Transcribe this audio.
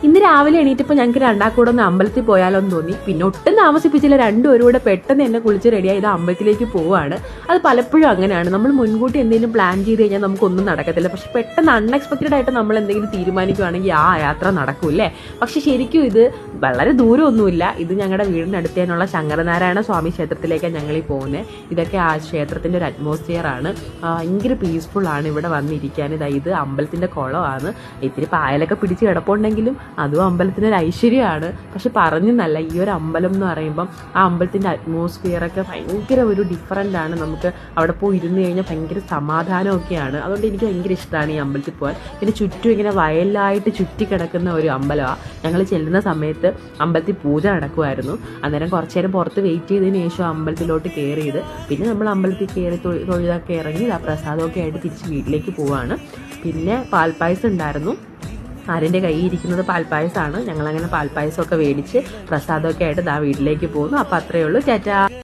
ഇന്ന് രാവിലെ എണീറ്റപ്പോൾ ഞങ്ങൾക്ക് രണ്ടാക്കൂടെ ഒന്ന് അമ്പലത്തിൽ പോയാലോ എന്ന് തോന്നി. പിന്നെ ഒട്ടും താമസിപ്പിച്ചില്ല, രണ്ടുപേരും കൂടെ പെട്ടെന്ന് എന്നെ കുളിച്ച് റെഡിയായി ഇത് അമ്പലത്തിലേക്ക് പോവുകയാണ്. അത് പലപ്പോഴും അങ്ങനെയാണ്, നമ്മൾ മുൻകൂട്ടി എന്തെങ്കിലും പ്ലാൻ ചെയ്ത് കഴിഞ്ഞാൽ നമുക്കൊന്നും നടക്കത്തില്ല. പക്ഷെ പെട്ടെന്ന് അൺഎക്സ്പെക്റ്റഡ് ആയിട്ട് നമ്മൾ എന്തെങ്കിലും തീരുമാനിക്കുകയാണെങ്കിൽ ആ യാത്ര നടക്കൂല്ലേ. പക്ഷെ ശരിക്കും ഇത് വളരെ ദൂരമൊന്നുമില്ല. ഇത് ഞങ്ങളുടെ വീടിനടുത്തേനുള്ള ശങ്കരനാരായണ സ്വാമി ക്ഷേത്രത്തിലേക്കാണ് ഞങ്ങളീ പോകുന്നത്. ഇതൊക്കെ ആ ക്ഷേത്രത്തിൻ്റെ ഒരു അറ്റ്മോസ്ഫിയർ ആണ്. ഭയങ്കര പീസ്ഫുള്ളാണ് ഇവിടെ വന്നിരിക്കാൻ. ഇത് അമ്പലത്തിൻ്റെ കുളമാണ്. ഇത്തിരി പായലൊക്കെ പിടിച്ച് കിടപ്പുണ്ടെങ്കിലും അതും അമ്പലത്തിൻ്റെ ഒരു ഐശ്വര്യമാണ്. പക്ഷെ പറഞ്ഞെന്നല്ല, ഈ ഒരു അമ്പലം എന്ന് പറയുമ്പം ആ അമ്പലത്തിൻ്റെ അറ്റ്മോസ്ഫിയറൊക്കെ ഭയങ്കര ഒരു ഡിഫറൻ്റ് ആണ്. നമുക്ക് അവിടെ പോയി ഇരുന്ന് കഴിഞ്ഞാൽ ഭയങ്കര സമാധാനമൊക്കെയാണ്. അതുകൊണ്ട് എനിക്ക് ഭയങ്കര ഇഷ്ടമാണ് ഈ അമ്പലത്തിൽ പോകാൻ. പിന്നെ ചുറ്റും ഇങ്ങനെ വയലായിട്ട് ചുറ്റി കിടക്കുന്ന ഒരു അമ്പലമാണ്. ഞങ്ങൾ ചെല്ലുന്ന സമയത്ത് അമ്പലത്തിൽ പൂജ നടക്കുമായിരുന്നു. അന്നേരം കുറച്ച് നേരം പുറത്ത് വെയിറ്റ് ചെയ്തതിന് ശേഷം അമ്പലത്തിലോട്ട് കയറിയത്. പിന്നെ നമ്മൾ അമ്പലത്തിൽ കയറി തൊഴുതൊക്കെ ഇറങ്ങി ആ പ്രസാദമൊക്കെ ആയിട്ട് തിരിച്ച് വീട്ടിലേക്ക് പോവുകയാണ്. പിന്നെ പാൽപ്പായസം ഉണ്ടായിരുന്നു. ആരിൻ്റെ കയ്യിൽ ഇരിക്കുന്നത് പാൽപ്പായസമാണ്. ഞങ്ങളങ്ങനെ പാൽപ്പായസമൊക്കെ മേടിച്ച് പ്രസാദമൊക്കെ ആയിട്ട് വീട്ടിലേക്ക് പോകുന്നു. അപ്പോൾ അത്രയേ ഉള്ളൂ. ടാറ്റാ.